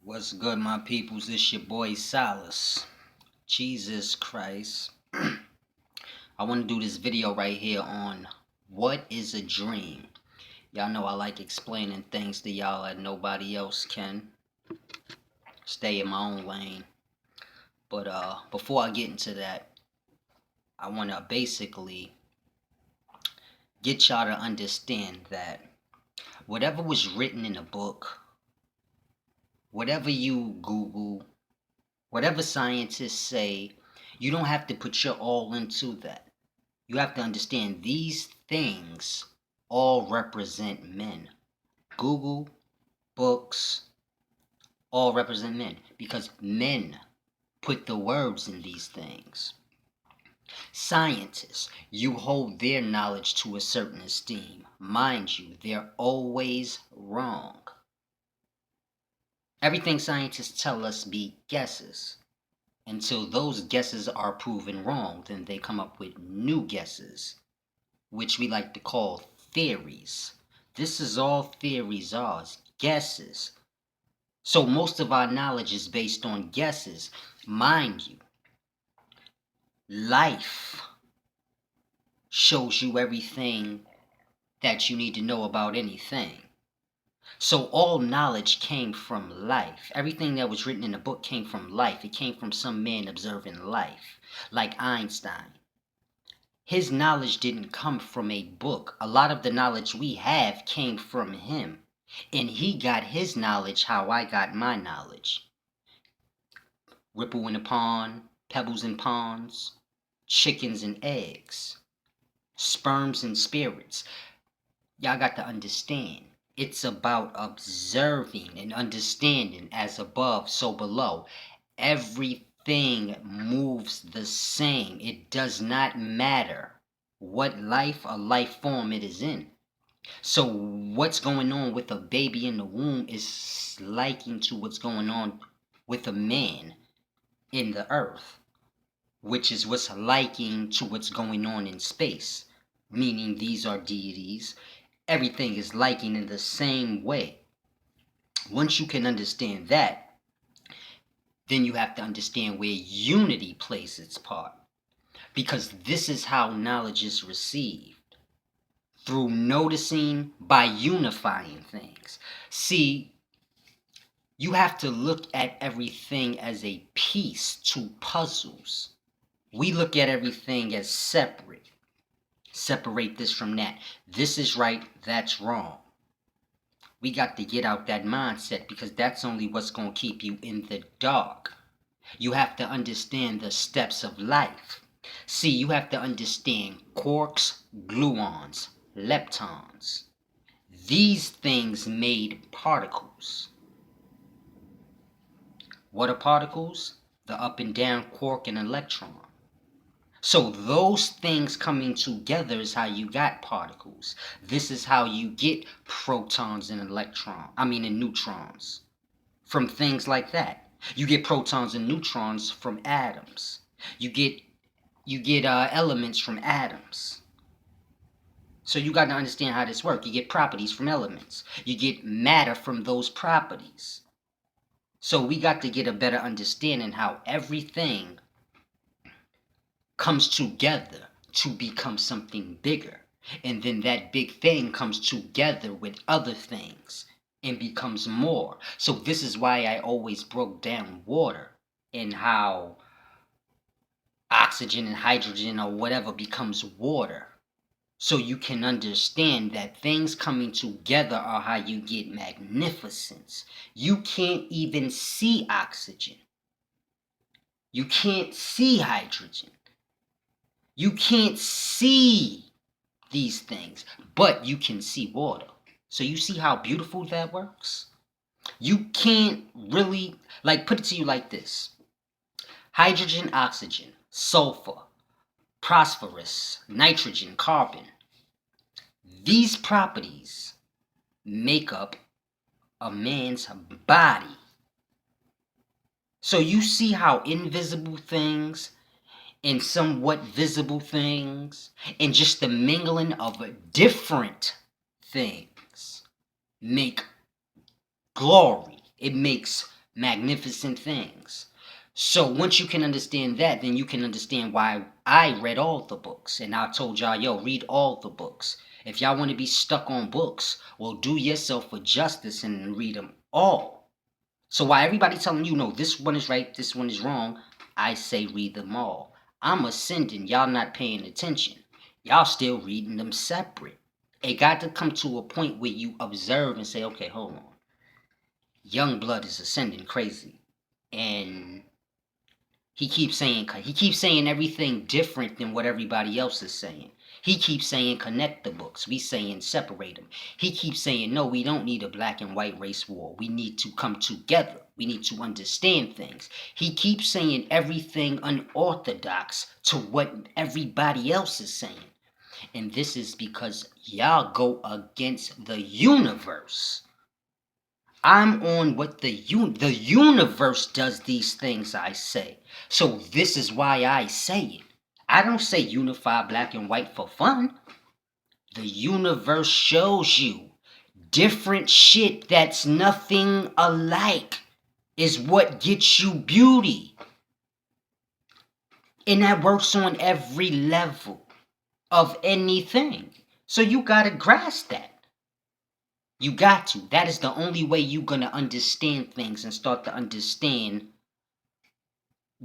What's good, my peoples? It's your boy Solace. Jesus Christ. I want to do this video right here on what is a dream. Y'all know I like explaining things to y'all that nobody else can. Stay in my own lane. But before I get into that, I want to basically get y'all to understand that whatever was written in a book, whatever you Google, whatever scientists say, you don't have to put your all into that. You have to understand these things all represent men. Google, books, all represent men because men put the words in these things. Scientists, you hold their knowledge to a certain esteem. Mind you, they're always wrong. Everything scientists tell us be guesses. Until those guesses are proven wrong, then they come up with new guesses, which we like to call theories. This is all theories are, guesses. So most of our knowledge is based on guesses. Mind you, life shows you everything that you need to know about anything. So all knowledge came from life. Everything that was written in the book came from life. It came from some man observing life, like Einstein. His knowledge didn't come from a book. A lot of the knowledge we have came from him. And he got his knowledge how I got my knowledge. Ripple in a pond, pebbles in ponds, chickens and eggs, sperms and spirits. Y'all got to understand. It's about observing and understanding, as above, so below. Everything moves the same. It does not matter what life or life form it is in. So what's going on with a baby in the womb is liking to what's going on with a man in the earth, which is what's liking to what's going on in space, meaning these are deities. Everything is liking in the same way. Once you can understand that, then you have to understand where unity plays its part. Because this is how knowledge is received. Through noticing, by unifying things. See, you have to look at everything as a piece to puzzles. We look at everything as separate. Separate this from that. This is right, that's wrong. We got to get out that mindset because that's only what's going to keep you in the dark. You have to understand the steps of life. See, you have to understand quarks, gluons, leptons. These things made particles. What are particles? The up and down quark and electron. So those things coming together is how you got particles. This is how you get protons and and neutrons. From things like that. You get protons and neutrons from atoms. You get elements from atoms. So you got to understand how this works. You get properties from elements. You get matter from those properties. So we got to get a better understanding how everything comes together to become something bigger. And then that big thing comes together with other things and becomes more. So this is why I always broke down water and how oxygen and hydrogen or whatever becomes water. So you can understand that things coming together are how you get magnificence. You can't even see oxygen. You can't see hydrogen. You can't see these things, but you can see water. So you see how beautiful that works? You can't really, put it to you like this. Hydrogen, oxygen, sulfur, phosphorus, nitrogen, carbon. These properties make up a man's body. So you see how invisible things and somewhat visible things and just the mingling of different things make glory. It makes magnificent things. So once you can understand that, then you can understand why I read all the books. And I told y'all, yo, read all the books. If y'all want to be stuck on books, well, do yourself a justice and read them all. So while everybody telling you, no, this one is right, this one is wrong, I say read them all. I'm ascending, y'all not paying attention. Y'all still reading them separate. It got to come to a point where you observe and say, okay, hold on. Young blood is ascending crazy. And he keeps saying everything different than what everybody else is saying. He keeps saying connect the books. We saying separate them. He keeps saying no, we don't need a black and white race war. We need to come together. We need to understand things. He keeps saying everything unorthodox to what everybody else is saying. And this is because y'all go against the universe. I'm on what the universe does these things I say. So this is why I say it. I don't say unify black and white for fun. The universe shows you different shit that's nothing alike is what gets you beauty. And that works on every level of anything. So you gotta grasp that. You got to. That is the only way you're going to understand things and start to understand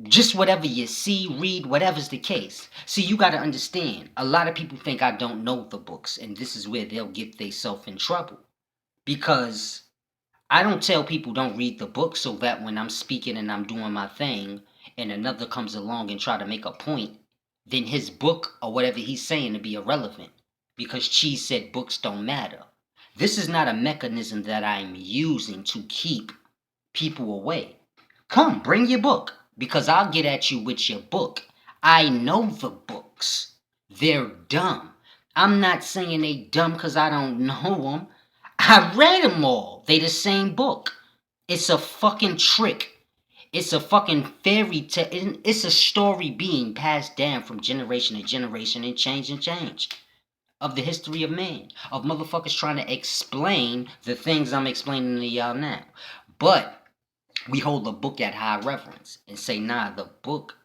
just whatever you see, read, whatever's the case. See, you got to understand. A lot of people think I don't know the books, and this is where they'll get themselves in trouble. Because I don't tell people don't read the book so that when I'm speaking and I'm doing my thing and another comes along and try to make a point, then his book or whatever he's saying to be irrelevant. Because Cheese said books don't matter. This is not a mechanism that I'm using to keep people away. Come, bring your book, because I'll get at you with your book. I know the books. They're dumb. I'm not saying they dumb because I don't know them. I read them all. They the same book. It's a fucking trick. It's a fucking fairy tale. It's a story being passed down from generation to generation and change. Of the history of man, of motherfuckers trying to explain the things I'm explaining to y'all now. But we hold the book at high reverence and say, nah, the book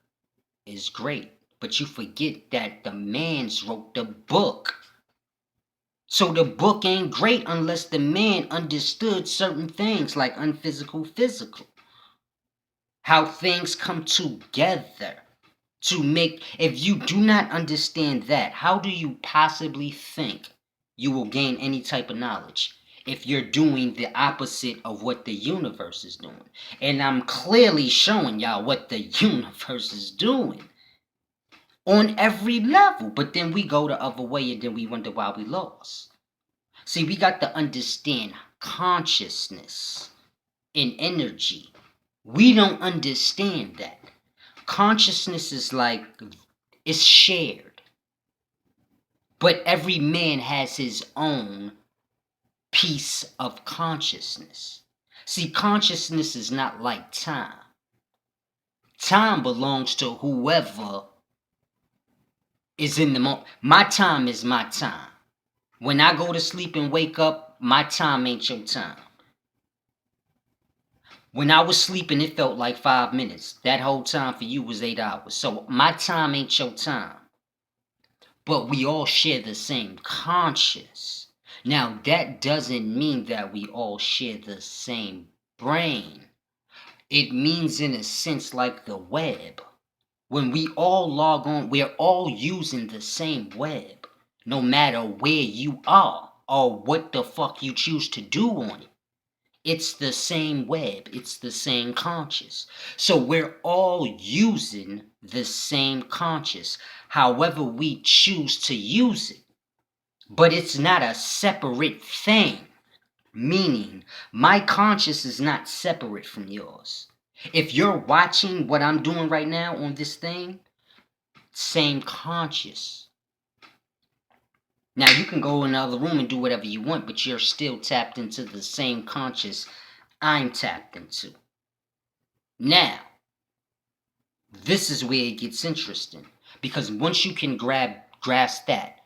is great. But you forget that the mans wrote the book. So the book ain't great unless the man understood certain things like unphysical, physical. How things come together. To make, if you do not understand that, how do you possibly think you will gain any type of knowledge if you're doing the opposite of what the universe is doing? And I'm clearly showing y'all what the universe is doing on every level, but then we go the other way and then we wonder why we lost. See, we got to understand consciousness and energy. We don't understand that. Consciousness is like, it's shared. But every man has his own piece of consciousness. See, consciousness is not like time. Time belongs to whoever is in the moment. My time is my time. When I go to sleep and wake up, my time ain't your time. When I was sleeping, it felt like 5 minutes. That whole time for you was 8 hours. So my time ain't your time. But we all share the same conscious. Now, that doesn't mean that we all share the same brain. It means, in a sense, like the web. When we all log on, we're all using the same web. No matter where you are or what the fuck you choose to do on it. It's the same web. It's the same conscious. So we're all using the same conscious. However we choose to use it. But it's not a separate thing. Meaning, my conscious is not separate from yours. If you're watching what I'm doing right now on this thing, same conscious. Now, you can go in another room and do whatever you want, but you're still tapped into the same conscious I'm tapped into. Now, this is where it gets interesting. Because once you can grasp that,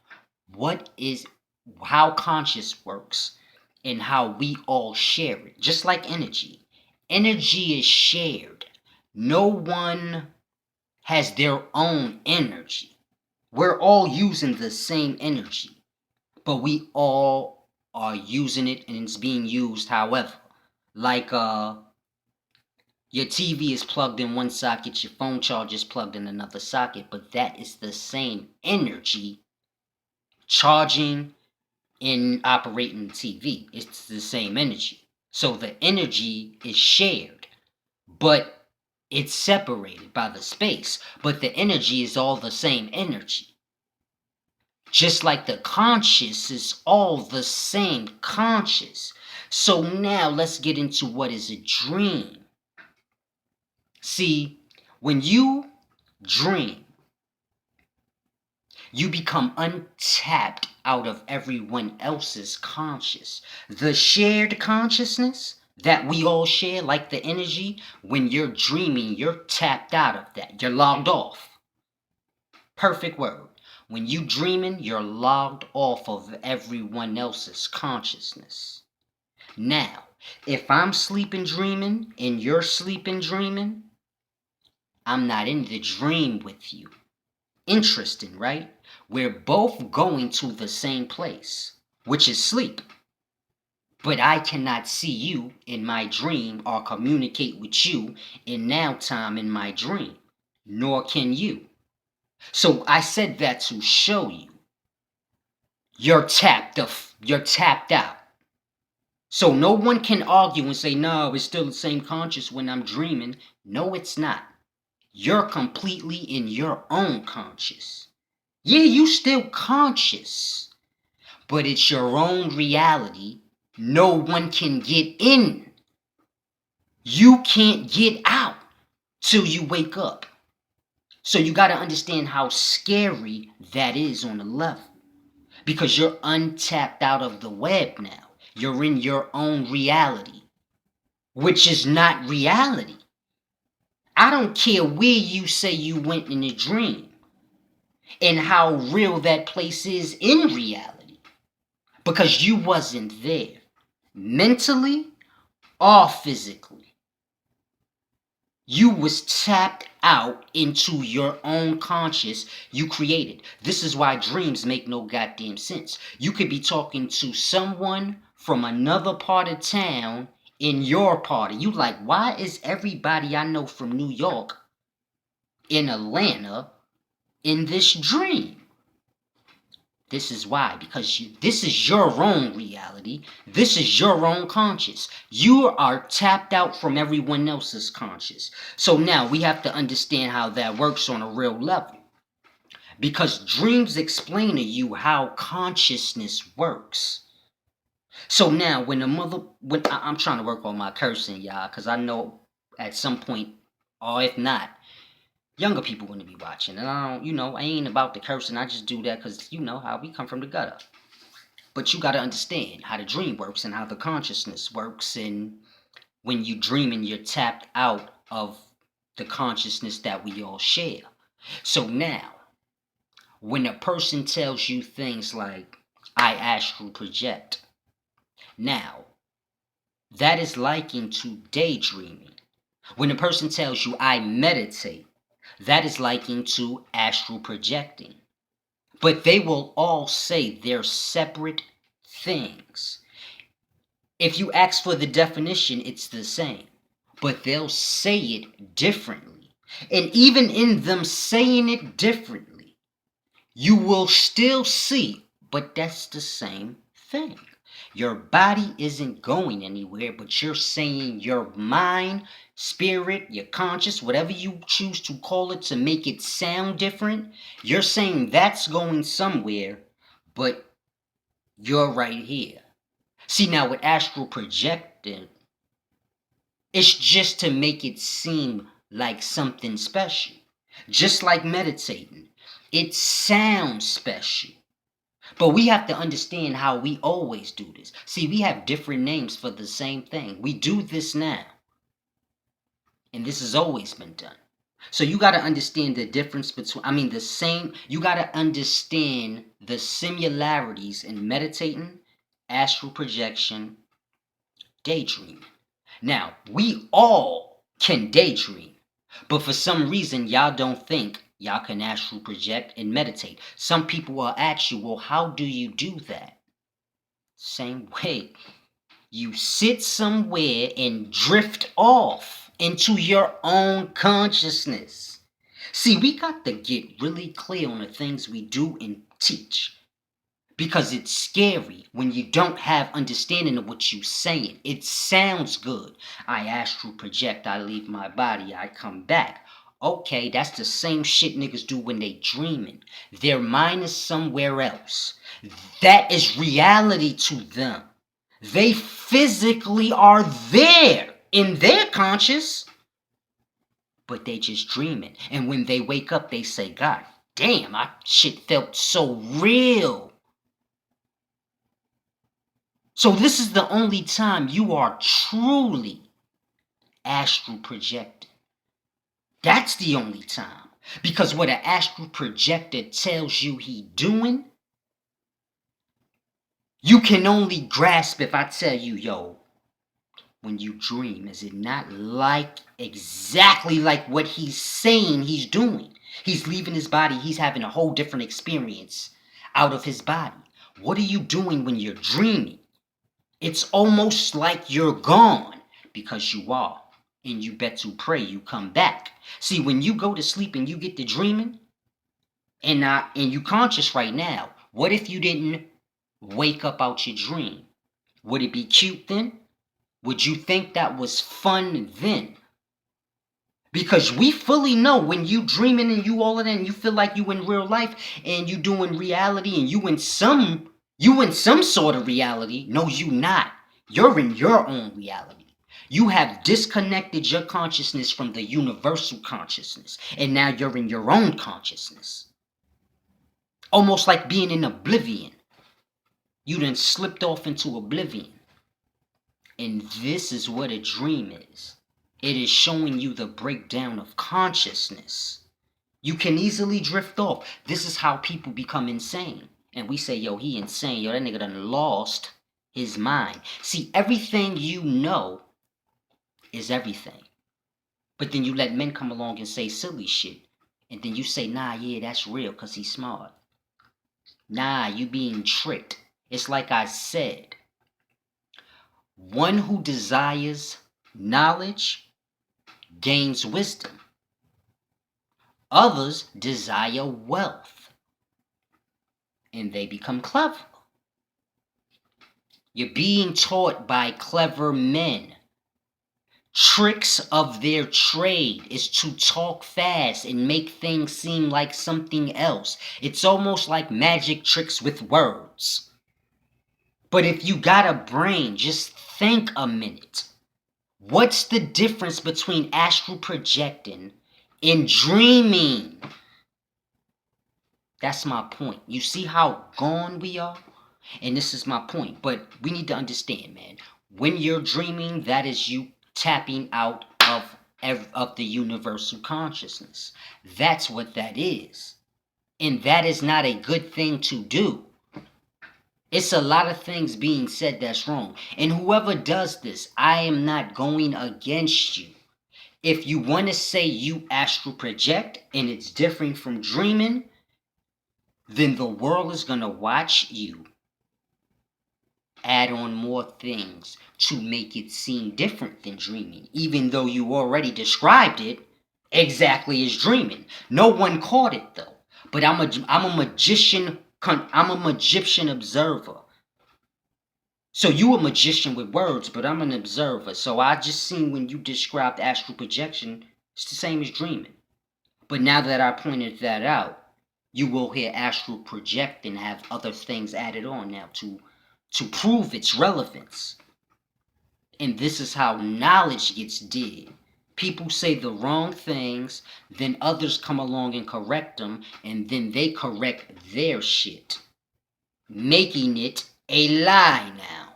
how conscious works and how we all share it, just like energy. Energy is shared. No one has their own energy. We're all using the same energy, but we all are using it and it's being used however. Like your TV is plugged in one socket, your phone charger is plugged in another socket, but that is the same energy charging and operating the TV. It's the same energy. So the energy is shared, but it's separated by the space. But the energy is all the same energy. Just like the conscious is all the same conscious. So now let's get into what is a dream. See, when you dream, you become untapped out of everyone else's conscious. The shared consciousness that we all share, like the energy, when you're dreaming, you're tapped out of that. You're logged off. Perfect word. When you dreaming, you're logged off of everyone else's consciousness. Now, if I'm sleeping dreaming and you're sleeping dreaming, I'm not in the dream with you. Interesting, right? We're both going to the same place, which is sleep. But I cannot see you in my dream or communicate with you in now time in my dream, nor can you. So I said that to show you you're tapped out. So no one can argue and say, no, it's still the same conscious when I'm dreaming. No, it's not. You're completely in your own conscious. Yeah, you still conscious, but it's your own reality. No one can get in. You can't get out till you wake up. So you got to understand how scary that is on a level. Because you're untapped out of the web now. You're in your own reality, which is not reality. I don't care where you say you went in a dream and how real that place is in reality. Because you wasn't there. Mentally or physically. You was tapped out into your own conscious you created. This is why dreams make no goddamn sense. You could be talking to someone from another part of town in your party. You like, why is everybody I know from New York in Atlanta in this dream? This is why, because this is your own reality. This is your own conscious. You are tapped out from everyone else's conscious. So now we have to understand how that works on a real level. Because dreams explain to you how consciousness works. So now when I'm trying to work on my cursing, y'all, because I know at some point, or if not, younger people going to be watching. And I don't, I ain't about the cursing. I just do that because, how we come from the gutter. But you got to understand how the dream works and how the consciousness works. And when you dreaming, you're tapped out of the consciousness that we all share. So now, when a person tells you things like, I astral project, now, that is likened to daydreaming. When a person tells you, I meditate, that is likened to astral projecting. But they will all say they're separate things. If you ask for the definition, it's the same. But they'll say it differently. And even in them saying it differently, you will still see, but that's the same thing. Your body isn't going anywhere, but you're saying your mind, spirit, your conscious, whatever you choose to call it to make it sound different, you're saying that's going somewhere, but you're right here. See, now with astral projecting, it's just to make it seem like something special. Just like meditating, it sounds special. But we have to understand how we always do this. See, we have different names for the same thing. We do this now. And this has always been done. So you got to understand the difference between, you got to understand the similarities in meditating, astral projection, daydreaming. Now, we all can daydream, but for some reason, y'all don't think y'all can astral project and meditate. Some people will ask you, well, how do you do that? Same way. You sit somewhere and drift off into your own consciousness. See, we got to get really clear on the things we do and teach. Because it's scary when you don't have understanding of what you're saying. It sounds good. I astral project, I leave my body, I come back. Okay, that's the same shit niggas do when they dreaming. Their mind is somewhere else. That is reality to them. They physically are there in their conscious, but they just dreaming. And when they wake up, they say, God damn, my shit felt so real. So this is the only time you are truly astral projecting. That's the only time. Because what an astral projector tells you he doing, you can only grasp if I tell you, yo, when you dream, is it not like exactly like what he's saying he's doing? He's leaving his body, he's having a whole different experience out of his body. What are you doing when you're dreaming? It's almost like you're gone, because you are. And you bet to pray you come back. See, when you go to sleep and you get to dreaming, and you conscious right now, what if you didn't wake up out your dream? Would it be cute then? Would you think that was fun then? Because we fully know when you dreaming and you all of that, and you feel like you in real life and you doing reality and you in some sort of reality. No, you not. You're in your own reality. You have disconnected your consciousness from the universal consciousness, and now you're in your own consciousness. Almost like being in oblivion. You done slipped off into oblivion. And this is what a dream is. It is showing you the breakdown of consciousness. You can easily drift off. This is how people become insane. And we say, yo, he insane. Yo, that nigga done lost his mind. See, everything you know is everything. But then you let men come along and say silly shit. And then you say, nah, yeah, that's real because he's smart. Nah, you being tricked. It's like I said. One who desires knowledge gains wisdom. Others desire wealth, and they become clever. You're being taught by clever men. Tricks of their trade is to talk fast and make things seem like something else. It's almost like magic tricks with words. But if you got a brain, just think a minute. What's the difference between astral projecting and dreaming? That's my point. You see how gone we are? And this is my point. But we need to understand, man. When you're dreaming, that is you tapping out of the universal consciousness. That's what that is. And that is not a good thing to do. It's a lot of things being said that's wrong. And whoever does this, I am not going against you. If you want to say you astral project and it's different from dreaming, then the world is going to watch you add on more things to make it seem different than dreaming, even though you already described it exactly as dreaming. No one caught it though. But I'm a magician. I'm a magician observer. So you a magician with words, but I'm an observer. So I just seen when you described astral projection, it's the same as dreaming. But now that I pointed that out, you will hear astral project and have other things added on now to prove its relevance. And this is how knowledge gets did. People say the wrong things, then others come along and correct them, and then they correct their shit, making it a lie now.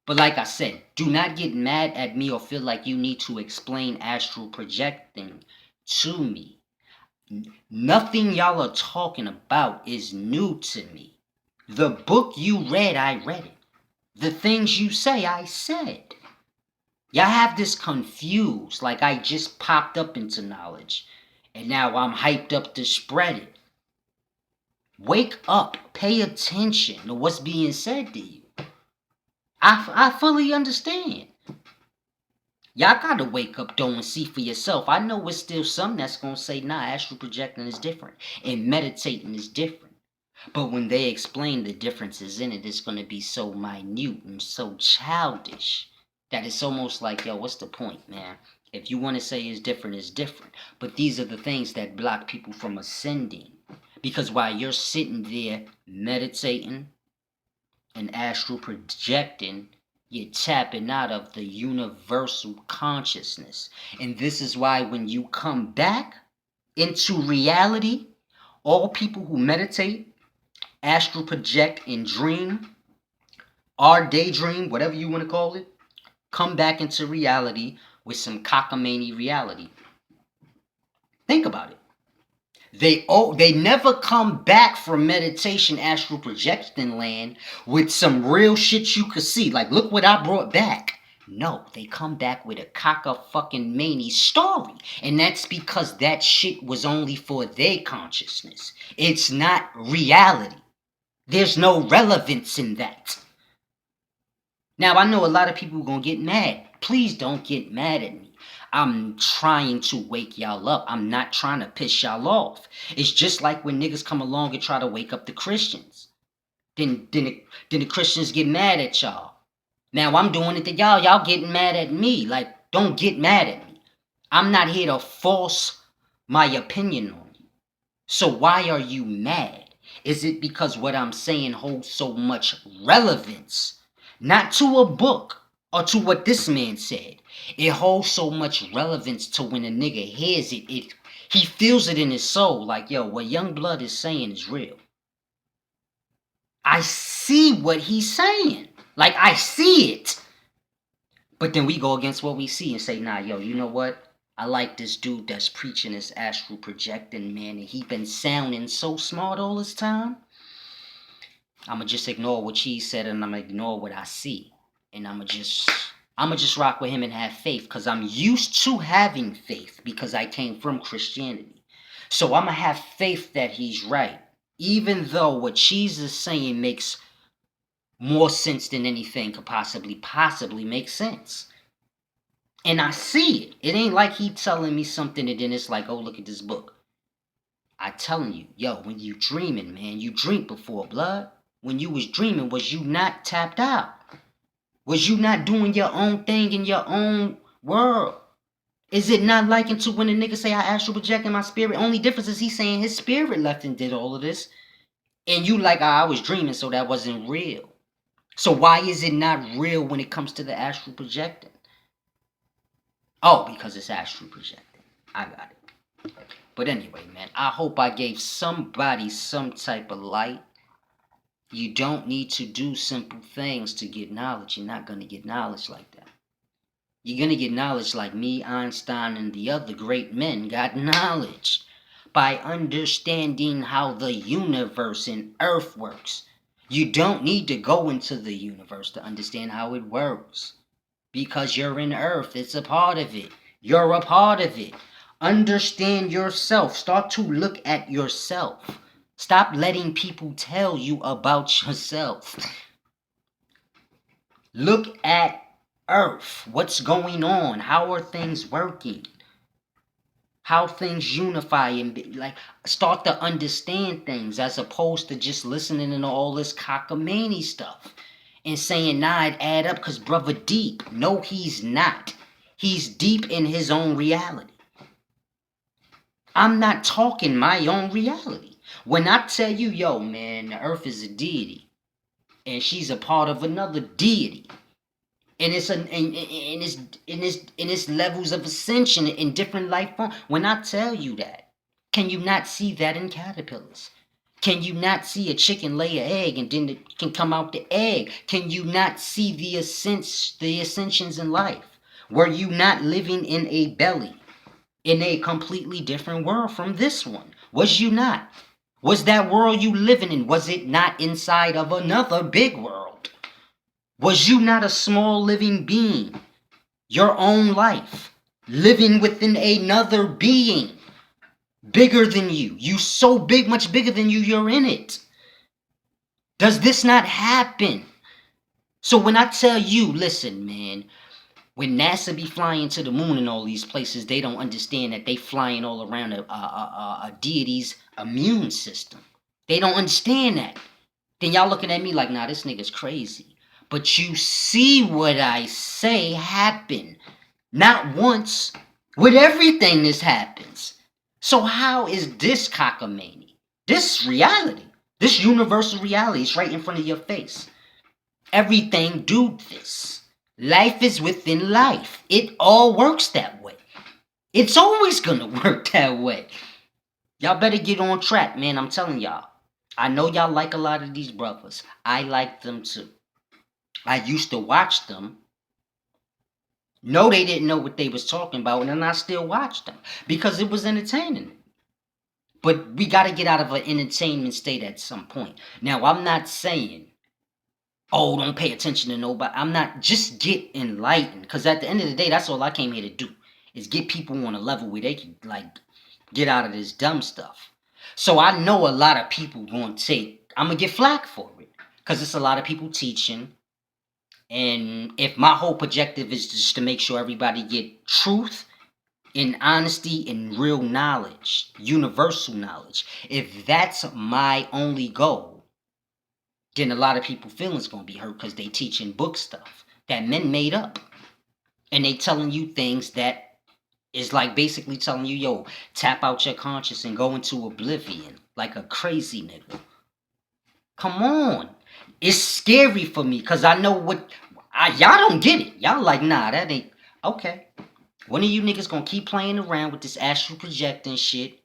But like I said, do not get mad at me or feel like you need to explain astral projecting to me. Nothing y'all are talking about is new to me. The book you read, I read it. The things you say, I said. Y'all have this confused, like I just popped up into knowledge, and now I'm hyped up to spread it. Wake up. Pay attention to what's being said to you. I fully understand. Y'all gotta wake up though and see for yourself. I know it's still some that's gonna say, nah, astral projecting is different and meditating is different. But when they explain the differences in it, it's gonna be so minute and so childish that it's almost like, yo, what's the point, man? If you want to say it's different, it's different. But these are the things that block people from ascending. Because while you're sitting there meditating and astral projecting, you're tapping out of the universal consciousness. And this is why when you come back into reality, all people who meditate, astral project, and dream, or daydream, whatever you want to call it, come back into reality with some cockamamie reality. Think about it. They never come back from meditation, astral projection land with some real shit you could see. Like, look what I brought back. No, they come back with a cock-a-fucking-many story. And that's because that shit was only for their consciousness. It's not reality. There's no relevance in that. Now, I know a lot of people are going to get mad. Please don't get mad at me. I'm trying to wake y'all up. I'm not trying to piss y'all off. It's just like when niggas come along and try to wake up the Christians. Then the Christians get mad at y'all. Now I'm doing it to y'all. Y'all getting mad at me. Like, don't get mad at me. I'm not here to force my opinion on you. So why are you mad? Is it because what I'm saying holds so much relevance? Not to a book or to what this man said. It holds so much relevance to when a nigga hears it. He feels it in his soul. Like, yo, what Youngblood is saying is real. I see what he's saying. Like, I see it. But then we go against what we see and say, nah, yo, you know what? I like this dude that's preaching this astral projecting, man, and he been sounding so smart all this time. I'ma just ignore what he said and I'ma ignore what I see. And I'ma just rock with him and have faith, because I'm used to having faith because I came from Christianity. So I'ma have faith that he's right. Even though what Jesus is saying makes more sense than anything could possibly make sense. And I see it. It ain't like he telling me something and then it's like, oh, look at this book. I telling you, yo, when you dreaming, man, you dreamed before, blood. When you was dreaming, was you not tapped out? Was you not doing your own thing in your own world? Is it not likened to when a nigga say I astral project in my spirit? Only difference is he saying his spirit left and did all of this. And you like, I was dreaming, so that wasn't real. So why is it not real when it comes to the astral projecting? Oh, because it's astral projecting. I got it. But anyway, man, I hope I gave somebody some type of light. You don't need to do simple things to get knowledge. You're not going to get knowledge like that. You're going to get knowledge like me, Einstein, and the other great men got knowledge. By understanding how the universe and Earth works. You don't need to go into the universe to understand how it works. Because you're in Earth. It's a part of it. You're a part of it. Understand yourself. Start to look at yourself. Stop letting people tell you about yourself. Look at Earth. What's going on? How are things working? How things unify and start to understand things as opposed to just listening to all this cockamamie stuff and saying, nah, it add up because brother deep. No, he's not. He's deep in his own reality. I'm not talking my own reality. When I tell you, yo, man, the earth is a deity and she's a part of another deity. And it's levels of ascension in different life forms. When I tell you that, can you not see that in caterpillars? Can you not see a chicken lay an egg and then it can come out the egg? Can you not see the ascensions in life? Were you not living in a belly, in a completely different world from this one? Was you not? Was that world you living in, was it not inside of another big world? Was you not a small living being? Your own life, living within another being, bigger than you. You so big, much bigger than you, you're in it. Does this not happen? So when I tell you, listen, man, when NASA be flying to the moon and all these places, they don't understand that they flying all around a deity's immune system. They don't understand that. Then y'all looking at me like, nah, this nigga's crazy. But you see what I say happen. Not once. With everything this happens. So how is this cockamamie? This reality. This universal reality is right in front of your face. Everything do this. Life is within life. It all works that way. It's always gonna work that way. Y'all better get on track, man. I'm telling y'all. I know y'all like a lot of these brothers. I like them too. I used to watch them. No, they didn't know what they was talking about, and then I still watched them because it was entertaining. But we got to get out of an entertainment state at some point. Now, I'm not saying, oh, don't pay attention to nobody. I'm not, just get enlightened, because at the end of the day, that's all I came here to do, is get people on a level where they can, like, get out of this dumb stuff. So I know a lot of people going to take, I'm going to get flack for it, because it's a lot of people teaching. And if my whole objective is just to make sure everybody get truth and honesty and real knowledge, universal knowledge, if that's my only goal, then a lot of people feelings gonna be hurt because they teaching book stuff that men made up. And they telling you things that is like basically telling you, yo, tap out your conscience and go into oblivion like a crazy nigga. Come on. It's scary for me because I know what y'all don't get it. Y'all like, nah, that ain't okay. One of you niggas gonna keep playing around with this astral projecting shit,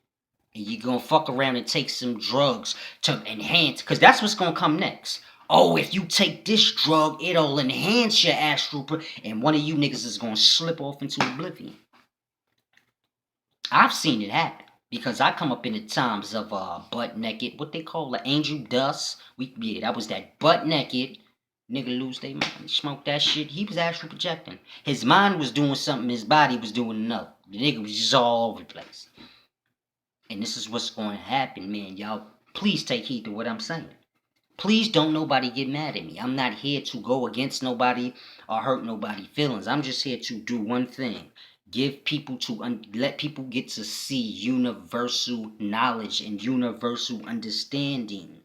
and you gonna fuck around and take some drugs to enhance, because that's what's gonna come next. Oh, if you take this drug, it'll enhance your and one of you niggas is gonna slip off into oblivion. I've seen it happen. Because I come up in the times of butt naked, what they call the angel dust. That was that butt naked. Nigga lose their mind, smoke that shit. He was actually projecting. His mind was doing something, his body was doing another. The nigga was just all over the place. And this is what's going to happen, man. Y'all, please take heed to what I'm saying. Please don't nobody get mad at me. I'm not here to go against nobody or hurt nobody's feelings. I'm just here to do one thing. Give people let people get to see universal knowledge and universal understanding.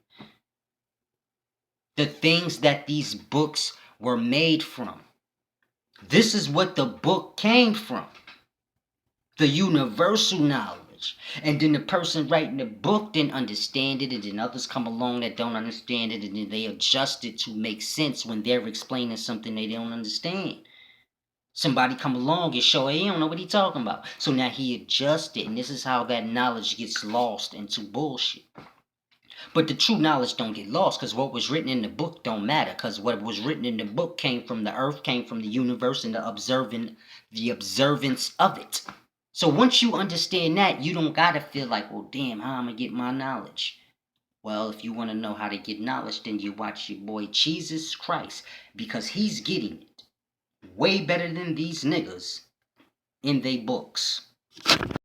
The things that these books were made from. This is what the book came from. The universal knowledge. And then the person writing the book didn't understand it, and then others come along that don't understand it, and then they adjust it to make sense when they're explaining something they don't understand. Somebody come along and show, hey, he don't know what he talking about. So now he adjusted, and this is how that knowledge gets lost into bullshit. But the true knowledge don't get lost, because what was written in the book don't matter, because what was written in the book came from the earth, came from the universe, and the observance of it. So once you understand that, you don't gotta feel like, well, damn, how am I get my knowledge? Well, if you want to know how to get knowledge, then you watch your boy Jesus Christ, because he's getting it way better than these niggas in they books.